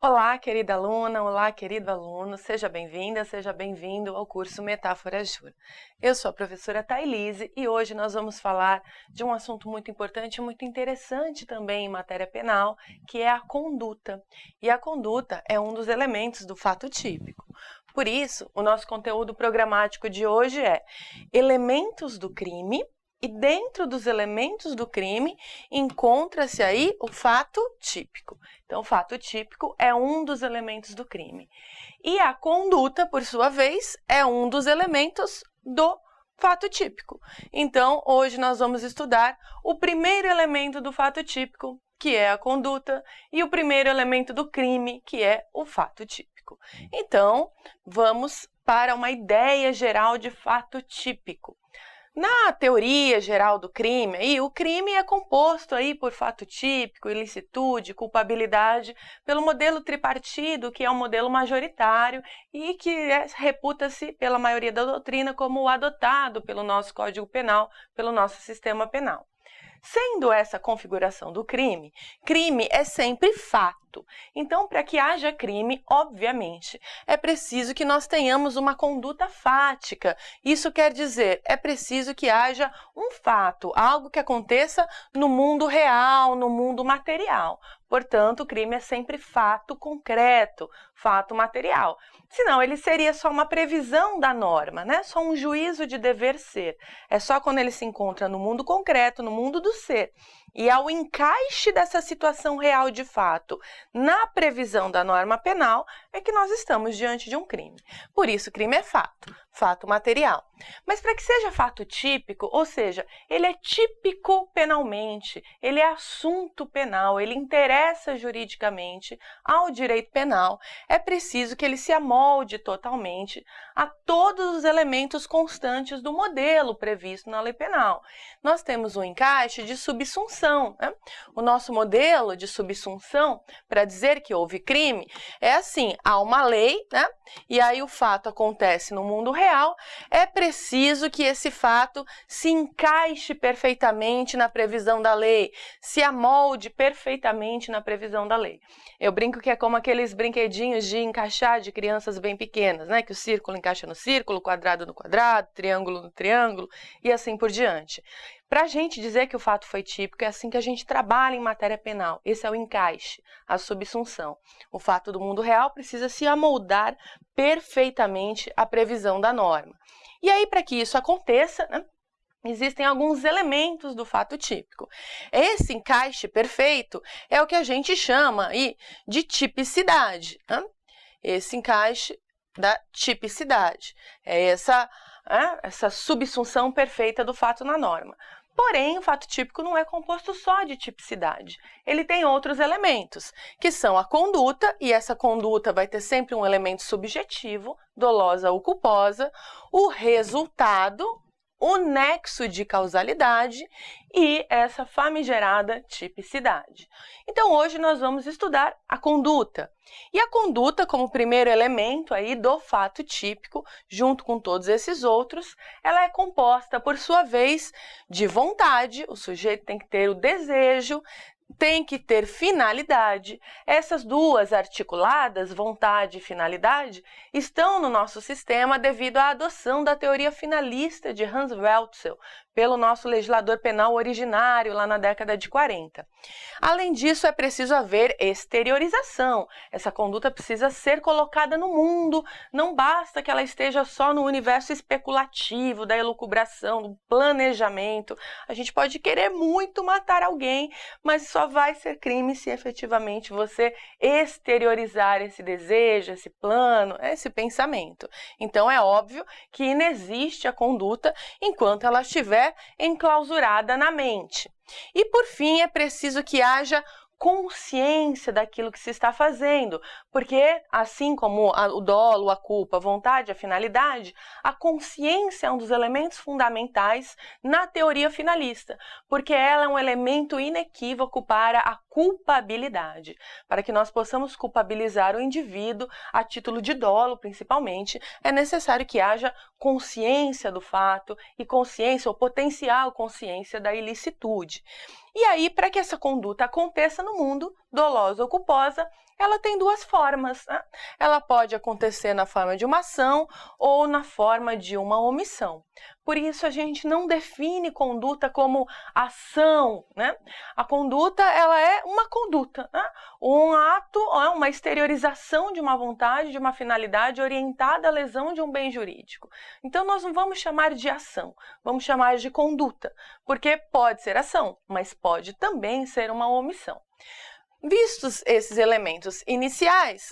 Olá, querida aluna, olá, querido aluno, seja bem-vinda, seja bem-vindo ao curso Metáforas Jura. Eu sou a professora Thailise e hoje nós vamos falar de um assunto muito importante e muito interessante também em matéria penal, que é a conduta. E a conduta é um dos elementos do fato típico. Por isso, o nosso conteúdo programático de hoje é elementos do crime. E dentro dos elementos do crime, encontra-se aí o fato típico. Então, o fato típico é um dos elementos do crime. E a conduta, por sua vez, é um dos elementos do fato típico. Então, hoje nós vamos estudar o primeiro elemento do fato típico, que é a conduta, e o primeiro elemento do crime, que é o fato típico. Então, vamos para uma ideia geral de fato típico. Na teoria geral do crime, o crime é composto por fato típico, ilicitude, culpabilidade, pelo modelo tripartido, que é um modelo majoritário e que reputa-se pela maioria da doutrina como o adotado pelo nosso Código Penal, pelo nosso sistema penal. Sendo essa configuração do crime, crime é sempre fato. Então, para que haja crime, obviamente, é preciso que nós tenhamos uma conduta fática. Isso quer dizer, é preciso que haja um fato, algo que aconteça no mundo real, no mundo material. Portanto, o crime é sempre fato concreto, fato material. Senão, ele seria só uma previsão da norma, né? Só um juízo de dever ser. É só quando ele se encontra no mundo concreto, no mundo do ser. E ao encaixe dessa situação real de fato na previsão da norma penal, é que nós estamos diante de um crime. Por isso, crime é fato, fato material. Mas para que seja fato típico, ou seja, ele é típico penalmente, ele é assunto penal, ele interessa juridicamente ao direito penal, é preciso que ele se amolde totalmente a todos os elementos constantes do modelo previsto na lei penal. Nós temos um encaixe de subsunção, né? O nosso modelo de subsunção, para dizer que houve crime, é assim, há uma lei, né? E aí o fato acontece no mundo real, é preciso que esse fato se encaixe perfeitamente na previsão da lei, se amolde perfeitamente na previsão da lei. Eu brinco que é como aqueles brinquedinhos de encaixar de crianças bem pequenas, né? Que o círculo encaixa no círculo, o quadrado no quadrado, triângulo no triângulo e assim por diante. Para a gente dizer que o fato foi típico, é assim que a gente trabalha em matéria penal. Esse é o encaixe, a subsunção. O fato do mundo real precisa se amoldar perfeitamente à previsão da norma. E aí, para que isso aconteça, né, existem alguns elementos do fato típico. Esse encaixe perfeito é o que a gente chama aí de tipicidade, né? Esse encaixe da tipicidade. É essa subsunção perfeita do fato na norma. Porém, o fato típico não é composto só de tipicidade. Ele tem outros elementos, que são a conduta, e essa conduta vai ter sempre um elemento subjetivo, dolosa ou culposa, o resultado, o nexo de causalidade e essa famigerada tipicidade. Então, hoje nós vamos estudar a conduta. E a conduta, como primeiro elemento aí do fato típico, junto com todos esses outros, ela é composta, por sua vez, de vontade, o sujeito tem que ter o desejo, tem que ter finalidade. Essas duas articuladas, vontade e finalidade, estão no nosso sistema devido à adoção da teoria finalista de Hans Welzel pelo nosso legislador penal originário lá na década de 40. Além disso, é preciso haver exteriorização. Essa conduta precisa ser colocada no mundo, não basta que ela esteja só no universo especulativo, da elucubração, do planejamento. A gente pode querer muito matar alguém, mas só vai ser crime se efetivamente você exteriorizar esse desejo, esse plano, esse pensamento. Então, é óbvio que inexiste a conduta enquanto ela estiver enclausurada na mente. E, por fim, é preciso que haja consciência daquilo que se está fazendo, porque assim como o dolo, a culpa, a vontade, a finalidade, a consciência é um dos elementos fundamentais na teoria finalista, porque ela é um elemento inequívoco para a culpabilidade. Para que nós possamos culpabilizar o indivíduo a título de dolo, principalmente, é necessário que haja consciência do fato e consciência ou potencial consciência da ilicitude. E aí, para que essa conduta aconteça no mundo, dolosa ou culposa, ela tem duas formas, né? Ela pode acontecer na forma de uma ação ou na forma de uma omissão. Por isso, a gente não define conduta como ação, né? A conduta, ela é uma conduta, né? Um ato, uma exteriorização de uma vontade, de uma finalidade orientada à lesão de um bem jurídico. Então, nós não vamos chamar de ação, vamos chamar de conduta, porque pode ser ação, mas pode também ser uma omissão. Vistos esses elementos iniciais,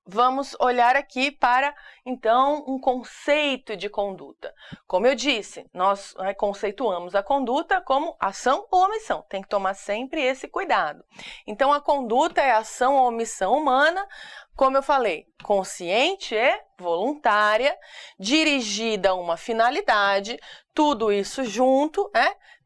vamos olhar aqui para, então, um conceito de conduta. Como eu disse, nós conceituamos a conduta como ação ou omissão. Tem que tomar sempre esse cuidado. Então, a conduta é ação ou omissão humana, como eu falei, consciente e voluntária, dirigida a uma finalidade, tudo isso junto,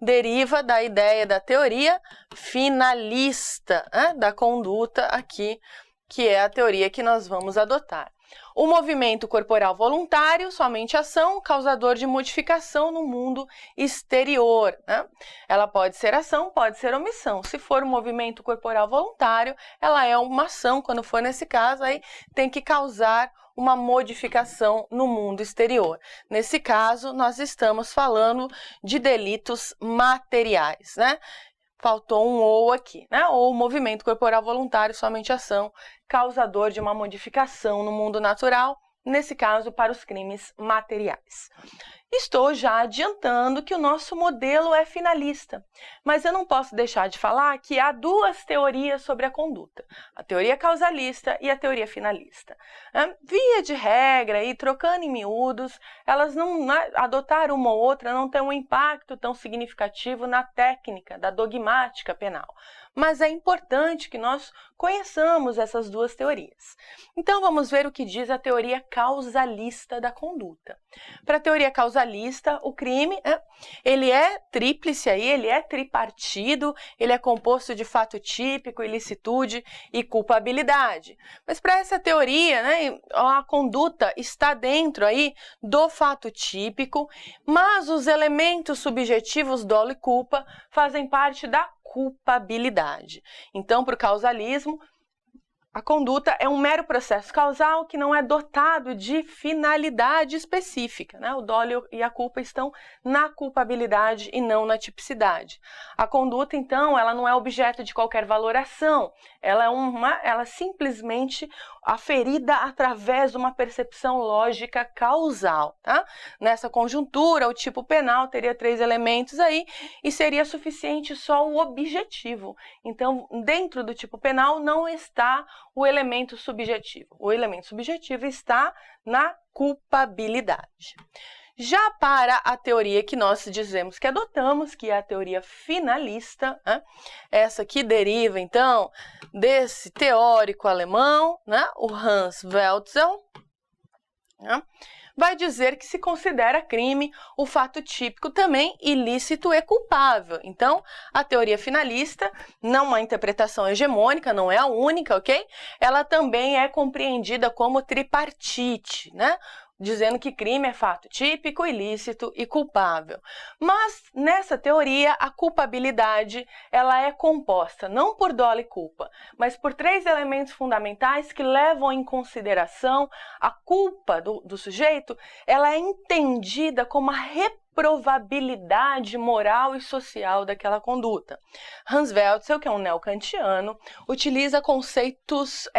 deriva da ideia da teoria finalista, da conduta aqui, que é a teoria que nós vamos adotar. O movimento corporal voluntário, somente ação, causador de modificação no mundo exterior, né? Ela pode ser ação, pode ser omissão. Se for um movimento corporal voluntário, ela é uma ação, quando for nesse caso, aí tem que causar uma modificação no mundo exterior. Nesse caso, nós estamos falando de delitos materiais, né? Faltou um ou aqui, né? Ou movimento corporal voluntário, somente ação, causador de uma modificação no mundo natural, nesse caso, para os crimes materiais. Estou já adiantando que o nosso modelo é finalista, mas eu não posso deixar de falar que há duas teorias sobre a conduta, a teoria causalista e a teoria finalista. Via de regra, e trocando em miúdos, elas não adotar uma ou outra não tem um impacto tão significativo na técnica da dogmática penal. Mas é importante que nós conheçamos essas duas teorias. Então, vamos ver o que diz a teoria causalista da conduta. Para a teoria causalista, o crime, ele é tríplice aí, ele é tripartido, ele é composto de fato típico, ilicitude e culpabilidade. Mas para essa teoria, a conduta está dentro aí do fato típico, mas os elementos subjetivos dolo e culpa fazem parte da culpabilidade. Então, para o causalismo, a conduta é um mero processo causal que não é dotado de finalidade específica, né? O dolo e a culpa estão na culpabilidade e não na tipicidade. A conduta, então, ela não é objeto de qualquer valoração, ela é simplesmente aferida através de uma percepção lógica causal, tá? Nessa conjuntura, o tipo penal teria 3 elementos aí e seria suficiente só o objetivo. Então, dentro do tipo penal não está o elemento subjetivo. O elemento subjetivo está na culpabilidade. Já para a teoria que nós dizemos que adotamos, que é a teoria finalista, essa que deriva, então, desse teórico alemão, o Hans Welzel, vai dizer que se considera crime o fato típico também ilícito e culpável. Então, a teoria finalista, não uma interpretação hegemônica, não é a única, ok? Ela também é compreendida como tripartite, dizendo que crime é fato típico, ilícito e culpável. Mas, nessa teoria, a culpabilidade ela é composta não por dolo e culpa, mas por 3 elementos fundamentais que levam em consideração a culpa do sujeito. Ela é entendida como a reprovabilidade moral e social daquela conduta. Hans Welzel, que é um neocantiano, utiliza conceitos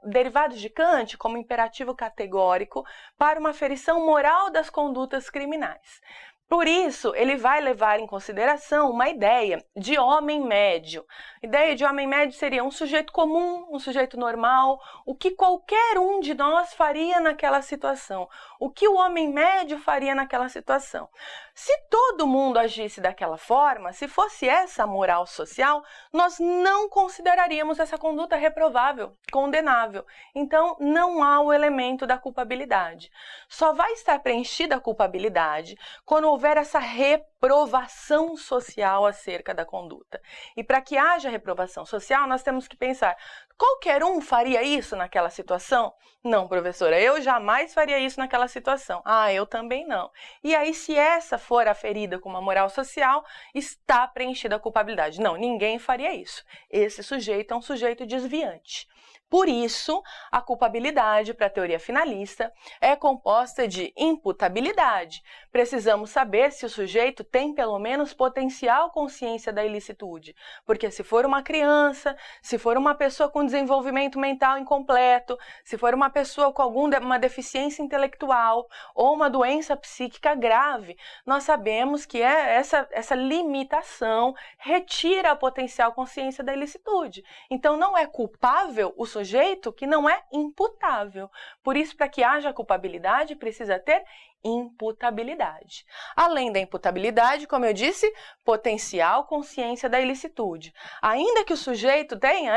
derivados de Kant, como imperativo categórico, para uma aferição moral das condutas criminais. Por isso, ele vai levar em consideração uma ideia de homem médio. A ideia de homem médio seria um sujeito comum, um sujeito normal, o que qualquer um de nós faria naquela situação, o que o homem médio faria naquela situação. Se todo mundo agisse daquela forma, se fosse essa a moral social, nós não consideraríamos essa conduta reprovável, condenável. Então, não há o elemento da culpabilidade. Só vai estar preenchida a culpabilidade quando houver essa reprovação social acerca da conduta. E para que haja reprovação social, nós temos que pensar, qualquer um faria isso naquela situação? Não, professora, eu jamais faria isso naquela situação. Eu também não. E aí, se essa for aferida com uma moral social, está preenchida a culpabilidade. Não, ninguém faria isso. Esse sujeito é um sujeito desviante. Por isso, a culpabilidade para a teoria finalista é composta de imputabilidade. Precisamos saber se o sujeito tem pelo menos potencial consciência da ilicitude, porque se for uma criança, se for uma pessoa com desenvolvimento mental incompleto, se for uma pessoa com alguma deficiência intelectual ou uma doença psíquica grave, nós sabemos que essa limitação retira a potencial consciência da ilicitude. Então, não é culpável o sujeito que não é imputável. Por isso, para que haja culpabilidade, precisa ter imputabilidade. Além da imputabilidade, como eu disse, potencial consciência da ilicitude. Ainda que o sujeito tenha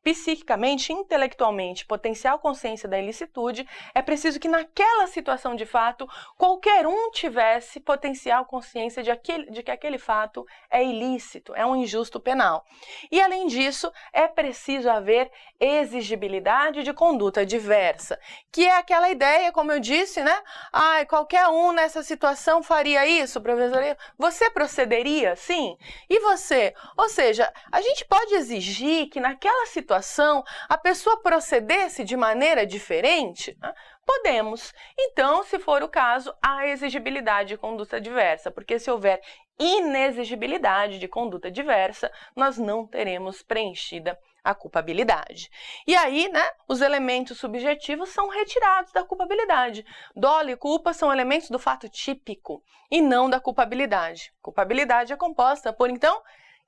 psiquicamente, intelectualmente, potencial consciência da ilicitude, é preciso que naquela situação de fato, qualquer um tivesse potencial consciência de que aquele fato é ilícito, é um injusto penal. E além disso, é preciso haver exigibilidade de conduta diversa, que é aquela ideia, como eu disse, né? Qualquer um nessa situação faria isso, professora? Você procederia? Sim. E você? Ou seja, a gente pode exigir que naquela situação a pessoa procedesse de maneira diferente? Podemos. Então, se for o caso, há exigibilidade de conduta diversa, porque se houver inexigibilidade de conduta diversa, nós não teremos preenchida a culpabilidade. E aí, né, os elementos subjetivos são retirados da culpabilidade. Dolo e culpa são elementos do fato típico e não da culpabilidade. Culpabilidade é composta por, então,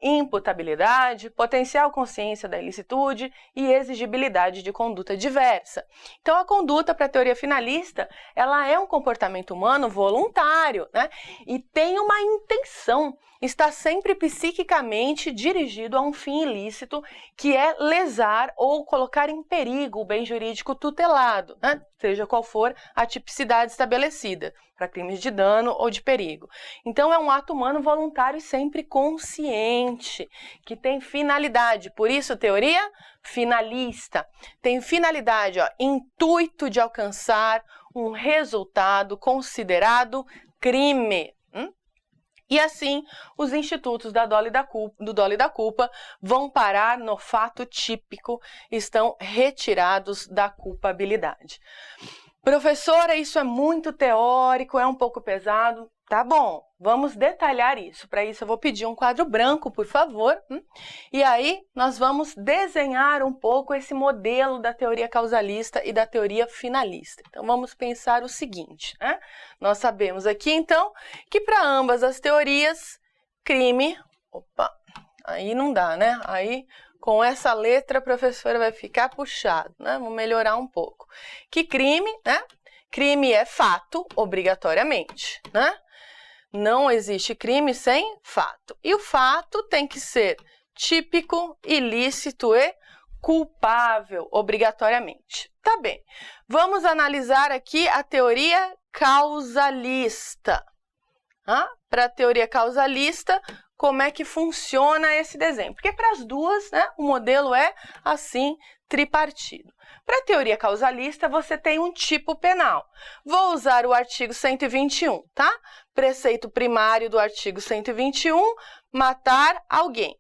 imputabilidade, potencial consciência da ilicitude e exigibilidade de conduta diversa. Então, a conduta para a teoria finalista, ela é um comportamento humano voluntário, né? E tem uma intenção, está sempre psiquicamente dirigido a um fim ilícito, que é lesar ou colocar em perigo o bem jurídico tutelado, né? Seja qual for a tipicidade estabelecida, para crimes de dano ou de perigo. Então, é um ato humano voluntário e sempre consciente, que tem finalidade. Por isso, teoria finalista. Tem finalidade, intuito de alcançar um resultado considerado crime. E assim, os institutos do dolo e da culpa vão parar no fato típico, estão retirados da culpabilidade. Professora, isso é muito teórico, é um pouco pesado. Tá bom, vamos detalhar isso. Para isso eu vou pedir um quadro branco, por favor. E aí nós vamos desenhar um pouco esse modelo da teoria causalista e da teoria finalista. Então vamos pensar o seguinte, né? Nós sabemos aqui então que para ambas as teorias, crime... Opa, aí não dá, né? Aí com essa letra a professora vai ficar puxado, né? Vamos melhorar um pouco. Que crime, né? Crime é fato, obrigatoriamente, né? Não existe crime sem fato. E o fato tem que ser típico, ilícito e culpável, obrigatoriamente. Tá bem. Vamos analisar aqui a teoria causalista. Para a teoria causalista, como é que funciona esse desenho? Porque para as duas, né, o modelo é assim, tripartido. Para a teoria causalista, você tem um tipo penal. Vou usar o artigo 121, tá? Preceito primário do artigo 121, matar alguém.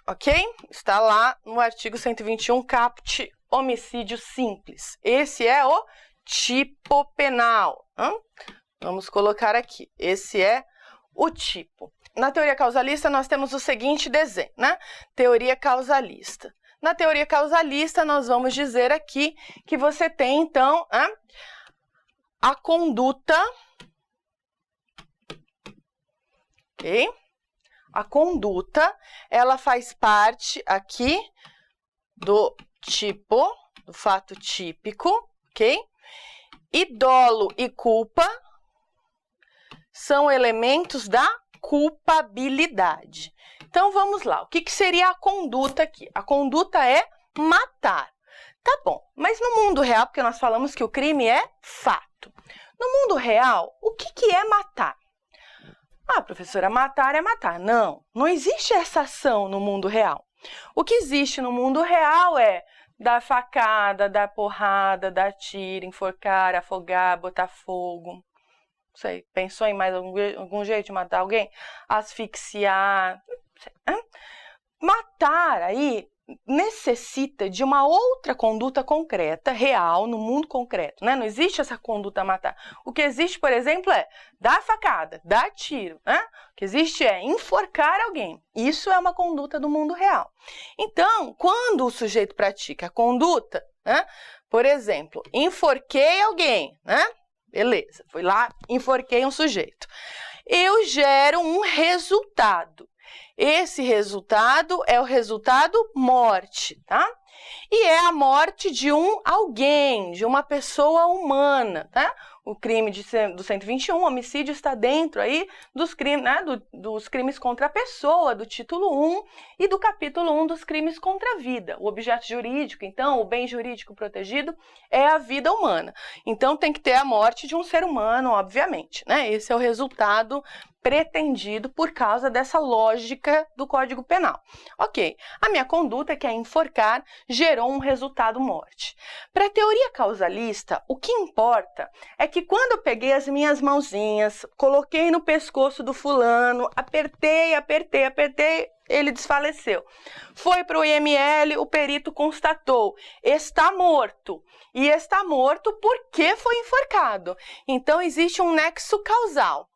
Ok? Está lá no artigo 121, caput, homicídio simples. Esse é o tipo penal. Vamos colocar aqui. Esse é o tipo. Na teoria causalista, nós temos o seguinte desenho, né? Teoria causalista. Na teoria causalista, nós vamos dizer aqui que você tem, então, a conduta, ok? A conduta, ela faz parte aqui do tipo, do fato típico, ok? E dolo e culpa são elementos da culpabilidade. Então, vamos lá. O que seria a conduta aqui? A conduta é matar. Tá bom, mas no mundo real, porque nós falamos que o crime é fato. No mundo real, o que é matar? Professora, matar é matar. Não, não existe essa ação no mundo real. O que existe no mundo real é dar facada, dar porrada, dar tiro, enforcar, afogar, botar fogo. Não sei, pensou em mais algum jeito de matar alguém? Asfixiar, matar aí necessita de uma outra conduta concreta, real, no mundo concreto, né? Não existe essa conduta matar. O que existe, por exemplo, é dar facada, dar tiro, né? O que existe é enforcar alguém. Isso é uma conduta do mundo real. Então, quando o sujeito pratica a conduta, né? Por exemplo, enforquei alguém, né? Beleza, fui lá, enforquei um sujeito. Eu gero um resultado. Esse resultado é o resultado morte, tá? E é a morte de alguém, de uma pessoa humana, tá? O crime do 121, homicídio, está dentro aí dos crimes, né, dos crimes contra a pessoa, do título 1 e do capítulo 1 dos crimes contra a vida. O objeto jurídico, então, o bem jurídico protegido é a vida humana. Então, tem que ter a morte de um ser humano, obviamente, né? Esse é o resultado pretendido por causa dessa lógica do Código Penal. Ok, a minha conduta, que é enforcar, gerou um resultado morte. Para a teoria causalista, o que importa é que quando eu peguei as minhas mãozinhas, coloquei no pescoço do fulano, apertei, ele desfaleceu. Foi para o IML, o perito constatou, está morto. E está morto porque foi enforcado. Então, existe um nexo causal.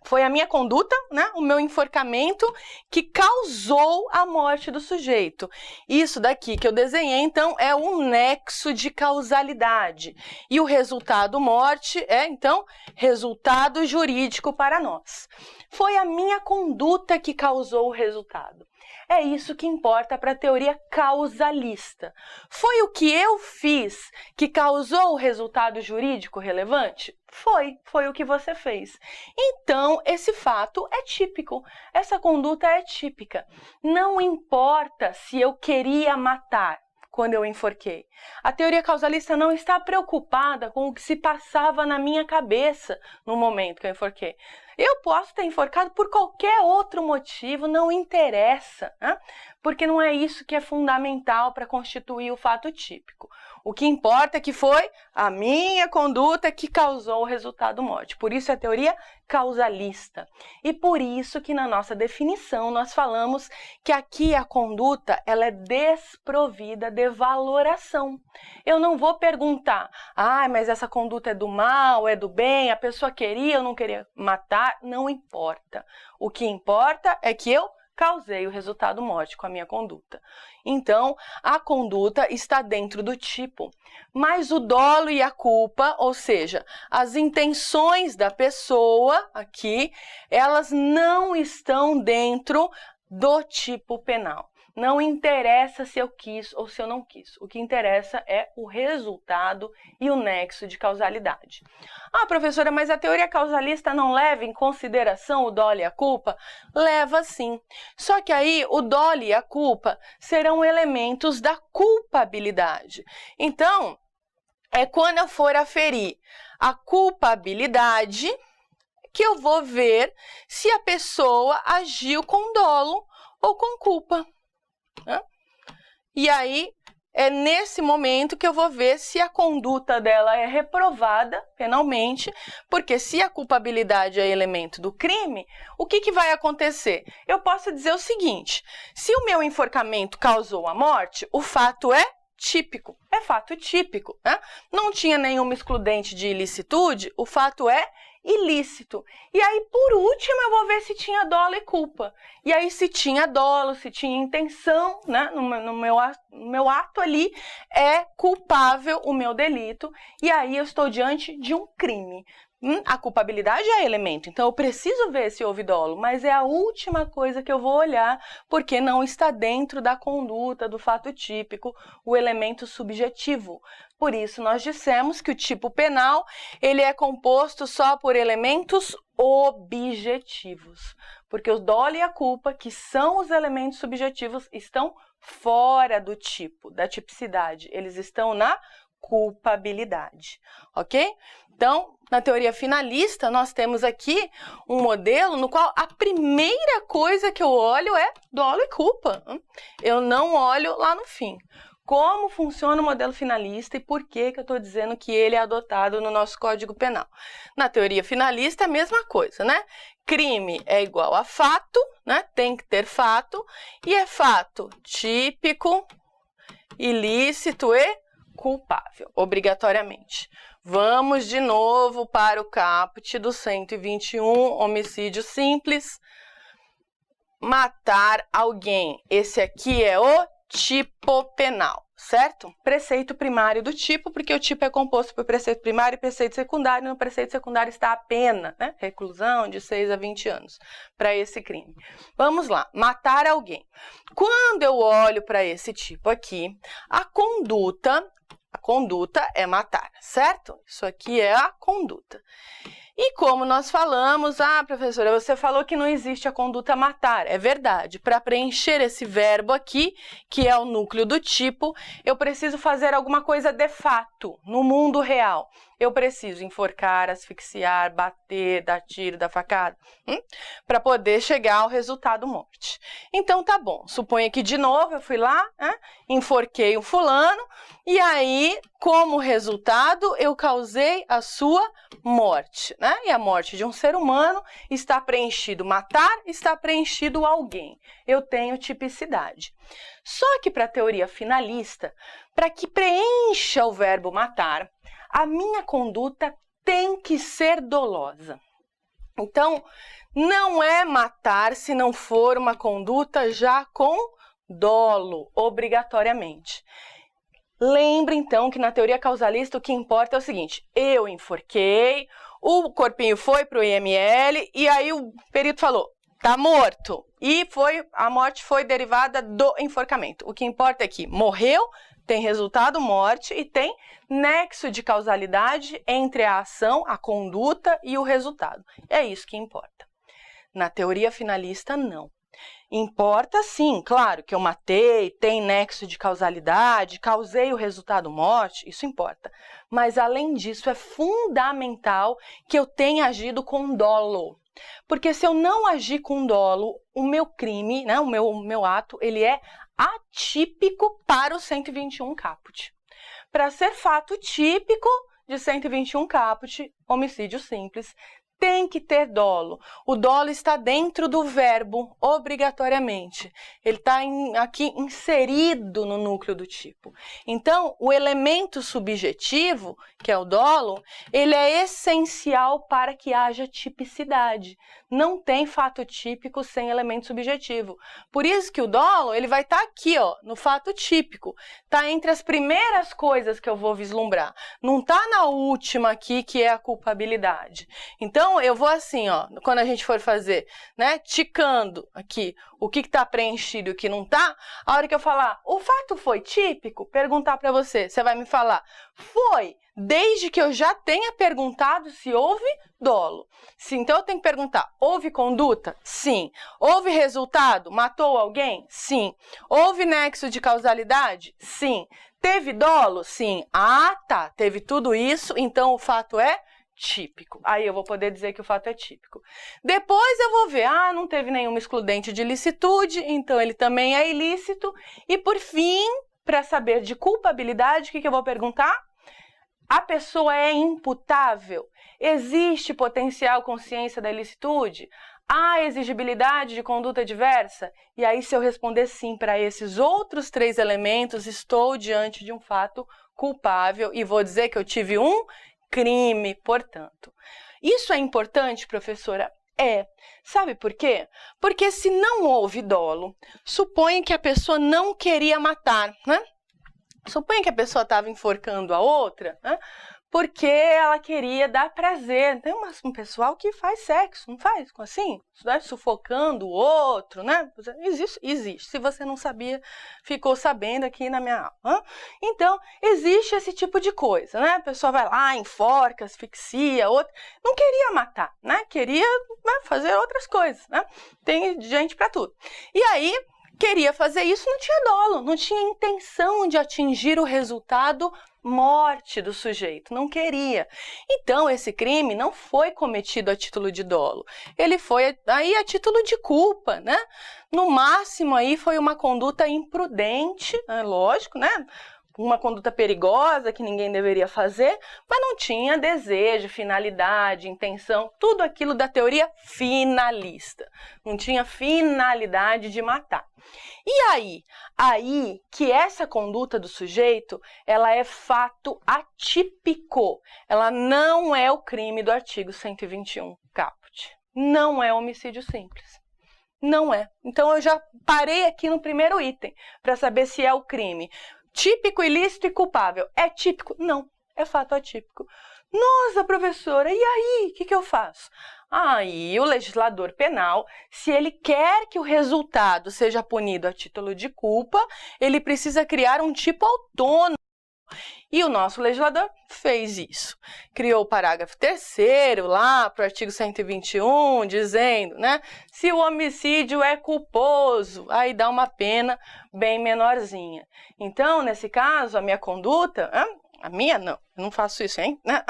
Foi a minha conduta, né, o meu enforcamento, que causou a morte do sujeito. Isso daqui que eu desenhei, então, é um nexo de causalidade. E o resultado morte é, então, resultado jurídico para nós. Foi a minha conduta que causou o resultado. É isso que importa para a teoria causalista. Foi o que eu fiz que causou o resultado jurídico relevante? Foi o que você fez. Então, esse fato é típico, essa conduta é típica. Não importa se eu queria matar quando eu enforquei. A teoria causalista não está preocupada com o que se passava na minha cabeça no momento que eu enforquei. Eu posso ter enforcado por qualquer outro motivo, não interessa, né? Porque não é isso que é fundamental para constituir o fato típico. O que importa é que foi a minha conduta que causou o resultado morte. Por isso é a teoria causalista. E por isso que na nossa definição nós falamos que aqui a conduta ela é desprovida de valoração. Eu não vou perguntar, mas essa conduta é do mal, é do bem, a pessoa queria ou não queria matar, não importa. O que importa é que eu causei o resultado morte com a minha conduta. Então, a conduta está dentro do tipo, mas o dolo e a culpa, ou seja, as intenções da pessoa aqui, elas não estão dentro do tipo penal. Não interessa se eu quis ou se eu não quis. O que interessa é o resultado e o nexo de causalidade. Professora, mas a teoria causalista não leva em consideração o dolo e a culpa? Leva sim. Só que aí o dolo e a culpa serão elementos da culpabilidade. Então, é quando eu for aferir a culpabilidade que eu vou ver se a pessoa agiu com dolo ou com culpa. E aí, é nesse momento que eu vou ver se a conduta dela é reprovada penalmente, porque se a culpabilidade é elemento do crime, o que vai acontecer? Eu posso dizer o seguinte, se o meu enforcamento causou a morte, o fato é típico, é fato típico, né? Não tinha nenhuma excludente de ilicitude, o fato é ilícito. E aí, por último, eu vou ver se tinha dolo e culpa. E aí, se tinha dolo, se tinha intenção, né, no meu ato ali, é culpável o meu delito. E aí, eu estou diante de um crime. A culpabilidade é elemento, então eu preciso ver se houve dolo, mas é a última coisa que eu vou olhar, porque não está dentro da conduta, do fato típico, o elemento subjetivo. Por isso, nós dissemos que o tipo penal, ele é composto só por elementos objetivos, porque o dolo e a culpa, que são os elementos subjetivos, estão fora do tipo, da tipicidade, eles estão na culpabilidade, ok? Então, na teoria finalista, nós temos aqui um modelo no qual a primeira coisa que eu olho é dolo e culpa. Eu não olho lá no fim. como funciona o modelo finalista e por que eu estou dizendo que ele é adotado no nosso Código Penal. Na teoria finalista, é a mesma coisa, né? Crime é igual a fato, né? Tem que ter fato, e é fato típico, ilícito e culpável, obrigatoriamente. Vamos de novo para o caput do 121, homicídio simples. Matar alguém. Esse aqui é o tipo penal, certo? Preceito primário do tipo, porque o tipo é composto por preceito primário e preceito secundário. No preceito secundário está a pena, né? Reclusão de 6 a 20 anos para esse crime. Vamos lá, matar alguém. Quando eu olho para esse tipo aqui, a conduta é matar, certo? Isso aqui é a conduta. E como nós falamos, professora, você falou que não existe a conduta matar. É verdade. Para preencher esse verbo aqui, que é o núcleo do tipo, eu preciso fazer alguma coisa de fato, no mundo real. Eu preciso enforcar, asfixiar, bater, dar tiro, dar facada, para poder chegar ao resultado morte. Então, tá bom. Suponha que, de novo, eu fui lá, enforquei o fulano, e aí, como resultado, eu causei a sua morte, né? E a morte de um ser humano está preenchido matar, está preenchido alguém. Eu tenho tipicidade. Só que para a teoria finalista, para que preencha o verbo matar, a minha conduta tem que ser dolosa. Então, não é matar se não for uma conduta já com dolo, obrigatoriamente. Lembre, então, que na teoria causalista o que importa é o seguinte: eu enforquei, o corpinho foi para o IML e aí o perito falou, tá morto. E a morte foi derivada do enforcamento. O que importa é que morreu, tem resultado morte e tem nexo de causalidade entre a ação, a conduta e o resultado. É isso que importa. Na teoria finalista, não. Importa sim, claro, que eu matei, tem nexo de causalidade, causei o resultado morte, isso importa. Mas, além disso, é fundamental que eu tenha agido com dolo. Porque se eu não agir com dolo, o meu crime, né, o meu ato, ele é atípico para o 121 caput. Para ser fato típico de 121 caput, homicídio simples, tem que ter dolo. O dolo está dentro do verbo, obrigatoriamente. Ele está aqui inserido no núcleo do tipo. Então, o elemento subjetivo, que é o dolo, ele é essencial para que haja tipicidade. Não tem fato típico sem elemento subjetivo. Por isso que o dolo, ele vai estar aqui, ó, no fato típico. Está entre as primeiras coisas que eu vou vislumbrar. Não está na última aqui, que é a culpabilidade. Então, eu vou assim, ó, quando a gente for fazer, né, ticando aqui o que está preenchido e o que não está, a hora que eu falar, o fato foi típico, perguntar para você, você vai me falar, foi, desde que eu já tenha perguntado se houve dolo. Então, eu tenho que perguntar, houve conduta? Sim. Houve resultado? Matou alguém? Sim. Houve nexo de causalidade? Sim. Teve dolo? Sim. Ah, tá, teve tudo isso, então o fato é típico. Aí eu vou poder dizer que o fato é típico. Depois eu vou ver, não teve nenhuma excludente de ilicitude, então ele também é ilícito. E por fim, para saber de culpabilidade, o que eu vou perguntar? A pessoa é imputável? Existe potencial consciência da ilicitude? Há exigibilidade de conduta diversa? E aí, se eu responder sim para esses outros 3 elementos, estou diante de um fato culpável e vou dizer que eu tive um crime, portanto. Isso é importante, professora? É. Sabe por quê? Porque se não houve dolo, suponha que a pessoa não queria matar, né? Suponha que a pessoa estava enforcando a outra, né? Porque ela queria dar prazer. Tem um pessoal que faz sexo, não faz assim? Sufocando o outro, né? Existe. Se você não sabia, ficou sabendo aqui na minha aula. Então, existe esse tipo de coisa, né? A pessoa vai lá, enforca, asfixia, outra. Não queria matar, né? Queria, né, fazer outras coisas, né? Tem gente para tudo. E aí, queria fazer isso, não tinha dolo, não tinha intenção de atingir o resultado morte do sujeito, não queria. Então, esse crime não foi cometido a título de dolo, ele foi aí a título de culpa, né? No máximo aí foi uma conduta imprudente, lógico, né? Uma conduta perigosa que ninguém deveria fazer, mas não tinha desejo, finalidade, intenção, tudo aquilo da teoria finalista. Não tinha finalidade de matar. E aí que essa conduta do sujeito, ela é fato atípico. Ela não é o crime do artigo 121, caput. Não é homicídio simples. Não é. Então eu já parei aqui no primeiro item para saber se é o crime típico, ilícito e culpável. É típico? Não, é fato atípico. Nossa, professora, e aí? O que eu faço? Aí o legislador penal, se ele quer que o resultado seja punido a título de culpa, ele precisa criar um tipo autônomo. E o nosso legislador fez isso. Criou o parágrafo 3º lá para o artigo 121, dizendo, né, se o homicídio é culposo, aí dá uma pena bem menorzinha. Então, nesse caso, a minha conduta, a minha não, eu não faço isso, hein? Né?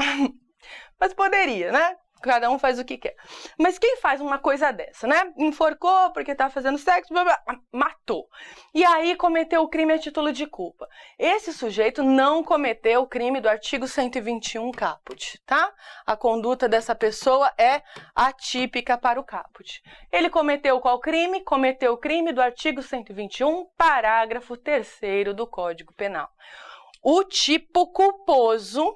Mas poderia, né? Cada um faz o que quer. Mas quem faz uma coisa dessa, né? Enforcou porque tá fazendo sexo, blá, blá, matou. E aí cometeu o crime a título de culpa. Esse sujeito não cometeu o crime do artigo 121 caput, tá? A conduta dessa pessoa é atípica para o caput. Ele cometeu qual crime? Cometeu o crime do artigo 121, parágrafo 3º do Código Penal. O tipo culposo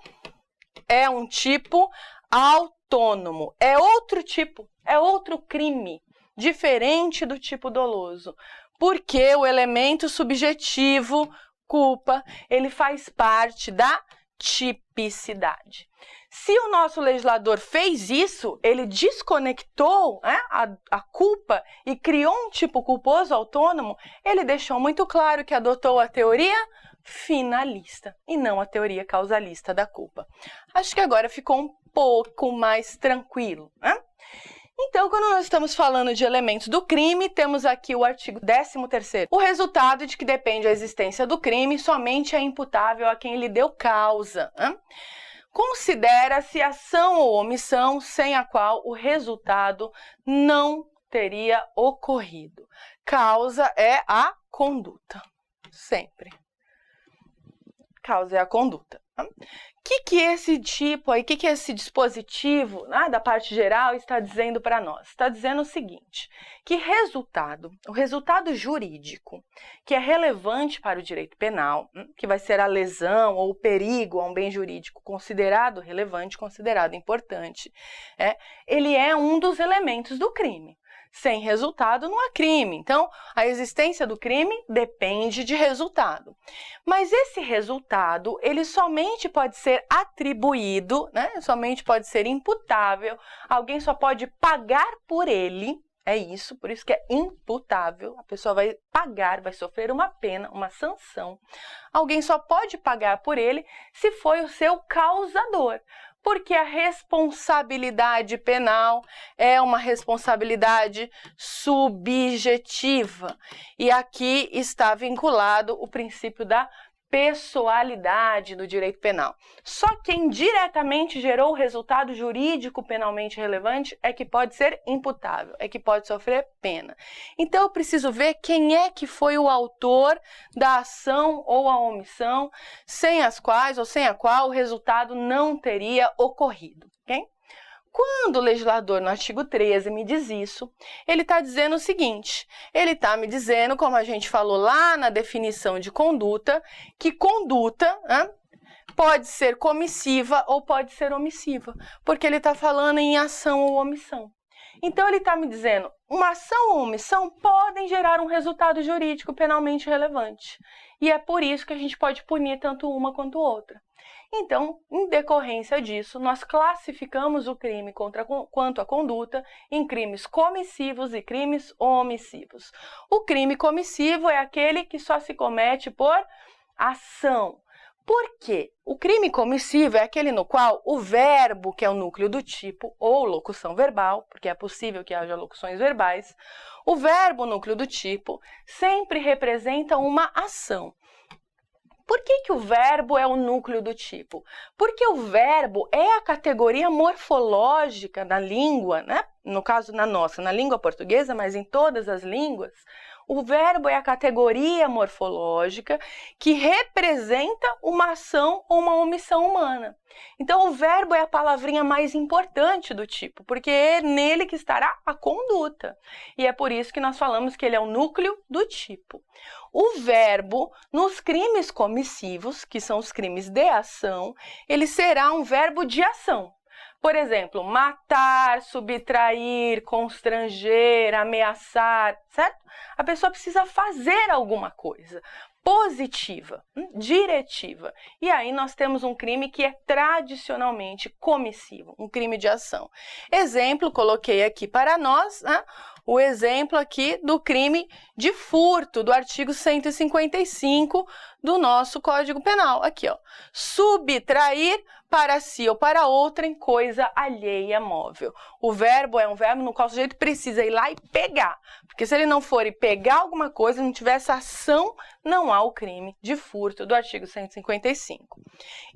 é um tipo autônomo, é outro tipo, é outro crime, diferente do tipo doloso, porque o elemento subjetivo, culpa, ele faz parte da tipicidade. Se o nosso legislador fez isso, ele desconectou, né, a culpa e criou um tipo culposo autônomo, ele deixou muito claro que adotou a teoria finalista e não a teoria causalista da culpa. Acho que agora ficou um pouco mais tranquilo, né? Então, quando nós estamos falando de elementos do crime, temos aqui o artigo 13º. O resultado de que depende a existência do crime somente é imputável a quem lhe deu causa, né? Considera-se ação ou omissão sem a qual o resultado não teria ocorrido. Causa é a conduta, sempre. Causa é a conduta. O que esse tipo aí, o que esse dispositivo, né, da parte geral está dizendo para nós? Está dizendo o seguinte, que o resultado jurídico que é relevante para o direito penal, que vai ser a lesão ou o perigo a um bem jurídico considerado relevante, considerado importante, ele é um dos elementos do crime. Sem resultado não há crime. Então, a existência do crime depende de resultado. Mas esse resultado, ele somente pode ser atribuído, né? Somente pode ser imputável. Alguém só pode pagar por ele. É isso, por isso que é imputável. A pessoa vai pagar, vai sofrer uma pena, uma sanção. Alguém só pode pagar por ele se foi o seu causador. Porque a responsabilidade penal é uma responsabilidade subjetiva. E aqui está vinculado o princípio da pessoalidade do direito penal. Só quem diretamente gerou o resultado jurídico penalmente relevante é que pode ser imputável, é que pode sofrer pena. Então eu preciso ver quem é que foi o autor da ação ou a omissão sem as quais ou sem a qual o resultado não teria ocorrido, ok? Quando o legislador, no artigo 13, me diz isso, ele está dizendo o seguinte, ele está me dizendo, como a gente falou lá na definição de conduta, que conduta, né, pode ser comissiva ou pode ser omissiva, porque ele está falando em ação ou omissão. Então, ele está me dizendo, uma ação ou omissão podem gerar um resultado jurídico penalmente relevante. E é por isso que a gente pode punir tanto uma quanto outra. Então, em decorrência disso, nós classificamos o crime quanto à conduta em crimes comissivos e crimes omissivos. O crime comissivo é aquele que só se comete por ação. Por quê? O crime comissivo é aquele no qual o verbo, que é o núcleo do tipo, ou locução verbal, porque é possível que haja locuções verbais, o verbo, núcleo do tipo, sempre representa uma ação. Por que o verbo é o núcleo do tipo? Porque o verbo é a categoria morfológica da língua, né? No caso na língua portuguesa, mas em todas as línguas, o verbo é a categoria morfológica que representa uma ação ou uma omissão humana. Então, o verbo é a palavrinha mais importante do tipo, porque é nele que estará a conduta. E é por isso que nós falamos que ele é o núcleo do tipo. O verbo, nos crimes comissivos, que são os crimes de ação, ele será um verbo de ação. Por exemplo, matar, subtrair, constranger, ameaçar, certo? A pessoa precisa fazer alguma coisa positiva, diretiva. E aí nós temos um crime que é tradicionalmente comissivo, um crime de ação. Exemplo, coloquei aqui para nós, né? O exemplo aqui do crime de furto, do artigo 155 do nosso Código Penal. Aqui, ó. Subtrair para si ou para outrem coisa alheia móvel. O verbo é um verbo no qual o sujeito precisa ir lá e pegar. Porque se ele não for e pegar alguma coisa, não tiver essa ação, não há o crime de furto do artigo 155.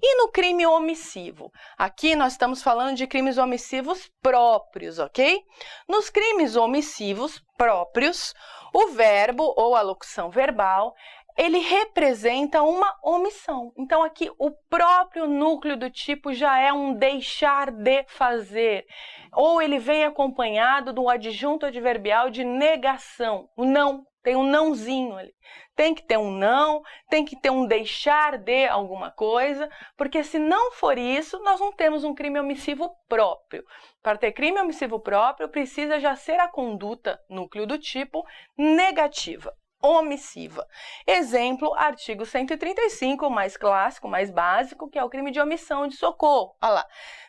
E no crime omissivo? Aqui nós estamos falando de crimes omissivos próprios, ok? Nos crimes omissivos próprios, o verbo ou a locução verbal, ele representa uma omissão. Então, aqui, o próprio núcleo do tipo já é um deixar de fazer. Ou ele vem acompanhado do adjunto adverbial de negação. O não, tem um nãozinho ali. Tem que ter um não, tem que ter um deixar de alguma coisa, porque se não for isso, nós não temos um crime omissivo próprio. Para ter crime omissivo próprio, precisa já ser a conduta, núcleo do tipo, negativa. Omissiva. Exemplo, artigo 135, o mais clássico, mais básico, que é o crime de omissão de socorro. Olha lá.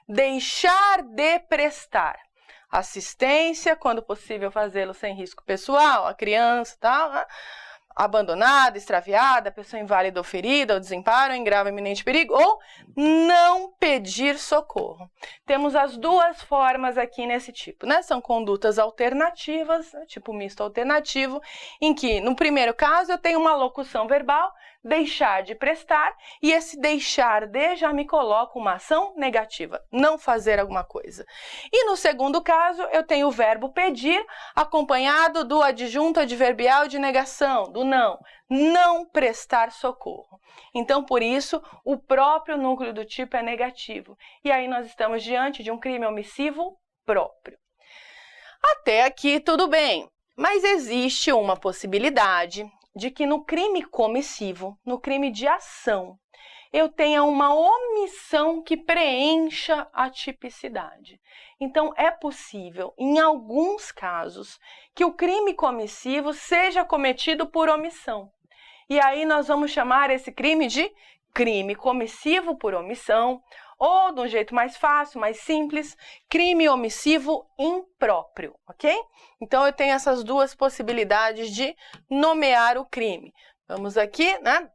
Deixar de prestar assistência, quando possível fazê-lo sem risco pessoal, a criança, tal, né? Abandonada, extraviada, pessoa inválida ou ferida, ou desamparo, em grave ou iminente perigo, ou não pedir socorro. Temos as duas formas aqui nesse tipo, né? São condutas alternativas, tipo misto alternativo, em que, no primeiro caso, eu tenho uma locução verbal, deixar de prestar, e esse deixar de já me coloca uma ação negativa, não fazer alguma coisa. E no segundo caso, eu tenho o verbo pedir, acompanhado do adjunto adverbial de negação, do não prestar socorro. Então, por isso, o próprio núcleo do tipo é negativo. E aí nós estamos diante de um crime omissivo próprio. Até aqui tudo bem, mas existe uma possibilidade de que no crime comissivo, no crime de ação, eu tenha uma omissão que preencha a tipicidade. Então, é possível, em alguns casos, que o crime comissivo seja cometido por omissão. E aí nós vamos chamar esse crime de crime comissivo por omissão, ou, de um jeito mais fácil, mais simples, crime omissivo impróprio, ok? Então, eu tenho essas duas possibilidades de nomear o crime. Vamos aqui, né?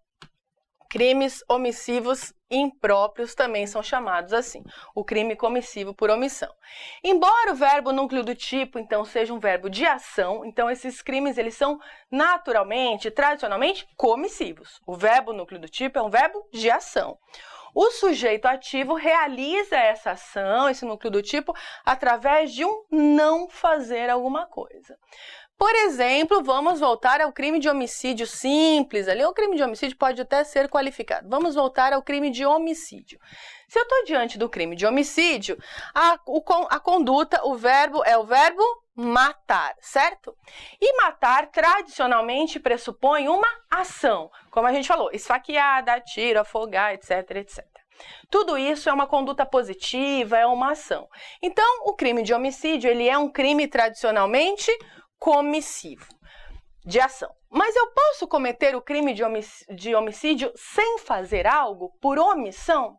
Crimes omissivos impróprios também são chamados assim, o crime comissivo por omissão. Embora o verbo núcleo do tipo, então, seja um verbo de ação, então esses crimes eles são naturalmente, tradicionalmente, comissivos. O verbo núcleo do tipo é um verbo de ação. O sujeito ativo realiza essa ação, esse núcleo do tipo, através de um não fazer alguma coisa. Por exemplo, vamos voltar ao crime de homicídio simples. Ali, o crime de homicídio pode até ser qualificado. Vamos voltar ao crime de homicídio. Se eu estou diante do crime de homicídio, a conduta, o verbo é o verbo matar, certo? E matar, tradicionalmente, pressupõe uma ação. Como a gente falou, esfaqueada, tiro, afogar, etc, etc. Tudo isso é uma conduta positiva, é uma ação. Então, o crime de homicídio, ele é um crime tradicionalmente comissivo, de ação. Mas eu posso cometer o crime de homicídio sem fazer algo por omissão?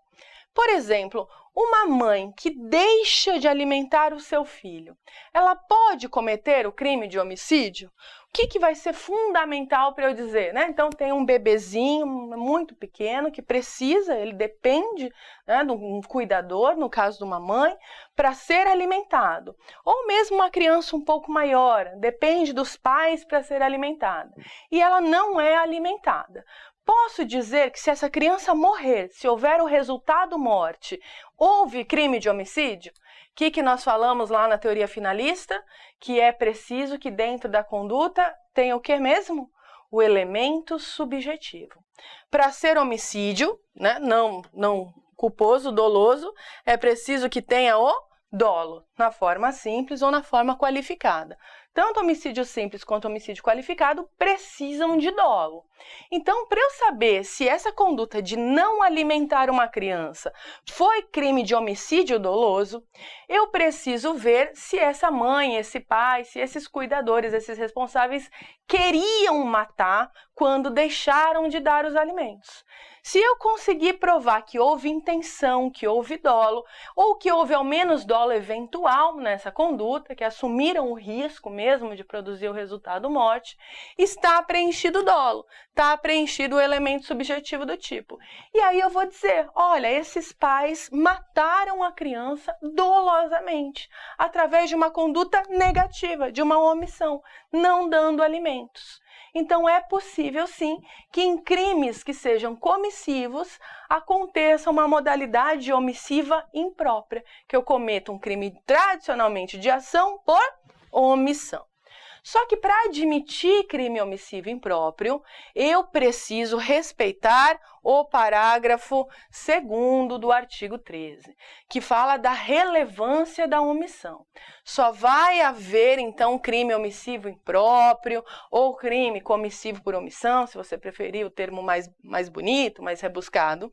Por exemplo, uma mãe que deixa de alimentar o seu filho, ela pode cometer o crime de homicídio? O que vai ser fundamental para eu dizer, né? Então, tem um bebezinho muito pequeno que precisa, ele depende, né, de um cuidador, no caso de uma mãe, para ser alimentado. Ou mesmo uma criança um pouco maior, depende dos pais para ser alimentada. E ela não é alimentada. Posso dizer que se essa criança morrer, se houver o resultado morte, houve crime de homicídio? O que nós falamos lá na teoria finalista? Que é preciso que dentro da conduta tenha o que mesmo? O elemento subjetivo. Para ser homicídio, né, não culposo, doloso, é preciso que tenha o dolo, na forma simples ou na forma qualificada. Tanto homicídio simples quanto homicídio qualificado precisam de dolo. Então, para eu saber se essa conduta de não alimentar uma criança foi crime de homicídio doloso, eu preciso ver se essa mãe, esse pai, se esses cuidadores, esses responsáveis queriam matar quando deixaram de dar os alimentos. Se eu conseguir provar que houve intenção, que houve dolo, ou que houve ao menos dolo eventual nessa conduta, que assumiram o risco mesmo de produzir o resultado morte, está preenchido o dolo, está preenchido o elemento subjetivo do tipo. E aí eu vou dizer, olha, esses pais mataram a criança dolosamente, através de uma conduta negativa, de uma omissão, não dando alimentos. Então, é possível, sim, que em crimes que sejam comissivos aconteça uma modalidade omissiva imprópria, que eu cometa um crime tradicionalmente de ação por omissão. Só que para admitir crime omissivo impróprio, eu preciso respeitar o parágrafo 2º do artigo 13, que fala da relevância da omissão. Só vai haver, então, crime omissivo impróprio ou crime comissivo por omissão, se você preferir o termo mais bonito, mais rebuscado,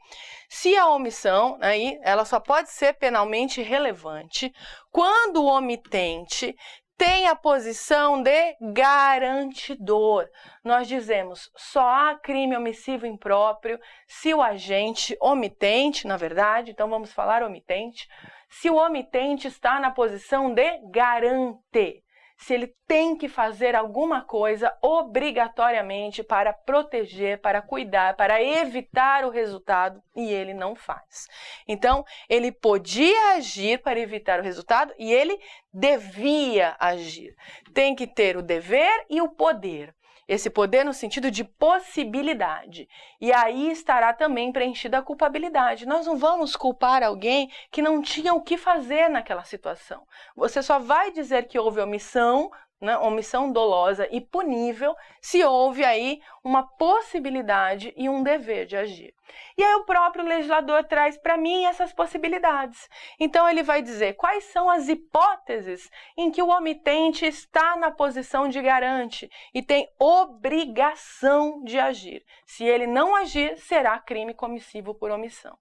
se a omissão, aí, ela só pode ser penalmente relevante quando o omitente tem a posição de garantidor. Nós dizemos, só há crime omissivo impróprio se o agente omitente, na verdade, então vamos falar omitente, se o omitente está na posição de garante, se ele tem que fazer alguma coisa obrigatoriamente para proteger, para cuidar, para evitar o resultado, e ele não faz. Então, ele podia agir para evitar o resultado e ele devia agir. Tem que ter o dever e o poder. Esse poder no sentido de possibilidade. E aí estará também preenchida a culpabilidade. Nós não vamos culpar alguém que não tinha o que fazer naquela situação. Você só vai dizer que houve omissão, né, omissão dolosa e punível, se houve aí uma possibilidade e um dever de agir. E aí o próprio legislador traz para mim essas possibilidades. Então ele vai dizer quais são as hipóteses em que o omitente está na posição de garante e tem obrigação de agir. Se ele não agir, será crime comissivo por omissão.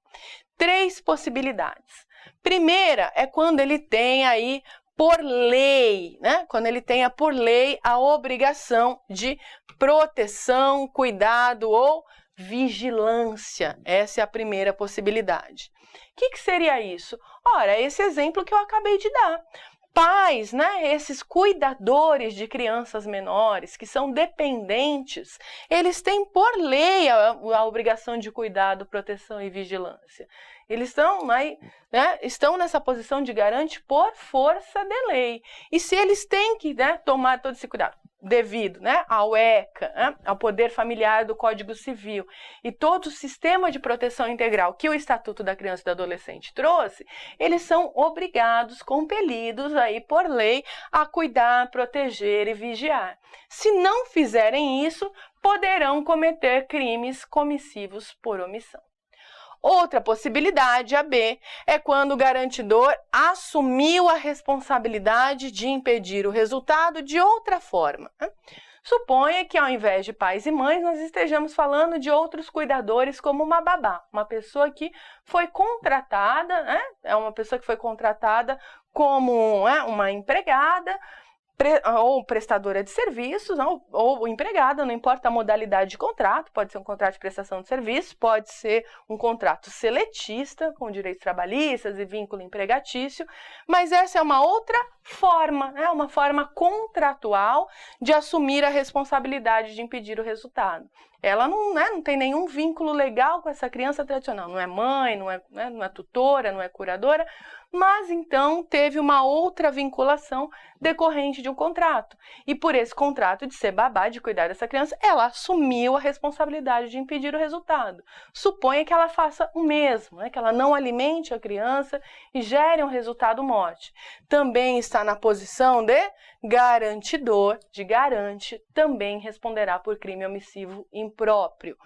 3 possibilidades. Primeira é quando ele tem aí por lei, né? Quando ele tenha por lei a obrigação de proteção, cuidado ou vigilância. Essa é a primeira possibilidade. O que seria isso? Ora, esse exemplo que eu acabei de dar. Pais, né, esses cuidadores de crianças menores, que são dependentes, eles têm por lei a obrigação de cuidado, proteção e vigilância. Eles estão, estão nessa posição de garante por força de lei. E se eles têm que, tomar todo esse cuidado devido, ao ECA, ao Poder Familiar do Código Civil e todo o sistema de proteção integral que o Estatuto da Criança e do Adolescente trouxe, eles são obrigados, compelidos aí por lei a cuidar, proteger e vigiar. Se não fizerem isso, poderão cometer crimes comissivos por omissão. Outra possibilidade, a B, é quando o garantidor assumiu a responsabilidade de impedir o resultado de outra forma. Suponha que ao invés de pais e mães, nós estejamos falando de outros cuidadores como uma babá, uma pessoa que foi contratada, é uma pessoa que foi contratada como uma empregada, ou prestadora de serviços, ou empregada, não importa a modalidade de contrato, pode ser um contrato de prestação de serviços, pode ser um contrato seletista, com direitos trabalhistas e vínculo empregatício, mas essa é uma outra forma, uma forma contratual de assumir a responsabilidade de impedir o resultado. ela não tem nenhum vínculo legal com essa criança tradicional, não é mãe, não é tutora, não é curadora, mas então teve uma outra vinculação decorrente de um contrato. E por esse contrato de ser babá, de cuidar dessa criança, ela assumiu a responsabilidade de impedir o resultado. Suponha que ela faça o mesmo, né? Que ela não alimente a criança e gere um resultado morte. Também está na posição de garantidor, de garante, também responderá por crime omissivo impróprio.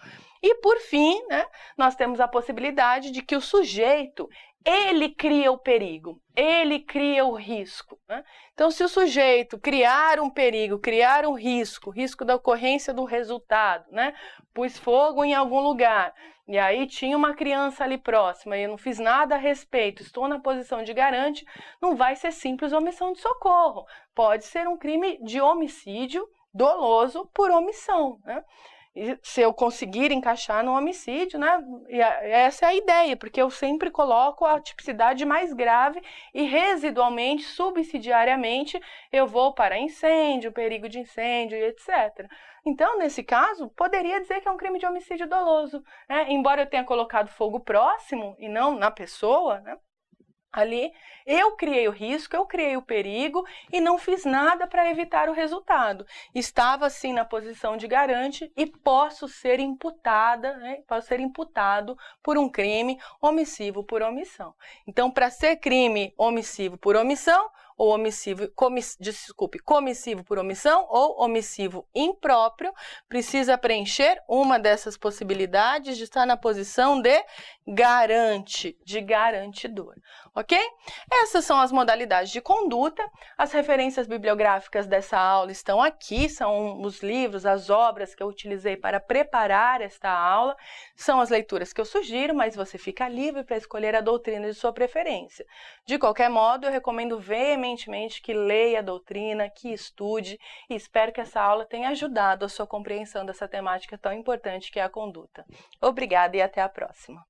E por fim, né, nós temos a possibilidade de que o sujeito, ele cria o perigo, ele cria o risco, né? Então, se o sujeito criar um perigo, criar um risco da ocorrência do resultado, né? Pus fogo em algum lugar, e aí tinha uma criança ali próxima, e eu não fiz nada a respeito, estou na posição de garante, não vai ser simples omissão de socorro. Pode ser um crime de homicídio doloso por omissão, né? E se eu conseguir encaixar no homicídio, né? E essa é a ideia, porque eu sempre coloco a tipicidade mais grave e residualmente, subsidiariamente, eu vou para incêndio, perigo de incêndio e etc. Então, nesse caso, poderia dizer que é um crime de homicídio doloso, né? Embora eu tenha colocado fogo próximo e não na pessoa, né? Ali, eu criei o risco, eu criei o perigo e não fiz nada para evitar o resultado. Estava, sim, na posição de garante e posso ser imputada, né? Posso ser imputado por um crime omissivo por omissão. Então, para ser crime omissivo por omissão, ou comissivo por omissão ou omissivo impróprio, precisa preencher uma dessas possibilidades de estar na posição de garante, de garantidor, ok? Essas são as modalidades de conduta. As referências bibliográficas dessa aula estão aqui, são os livros, as obras que eu utilizei para preparar esta aula, são as leituras que eu sugiro, mas você fica livre para escolher a doutrina de sua preferência. De qualquer modo, eu recomendo veementemente que leia a doutrina, que estude, e espero que essa aula tenha ajudado a sua compreensão dessa temática tão importante que é a conduta. Obrigada e até a próxima.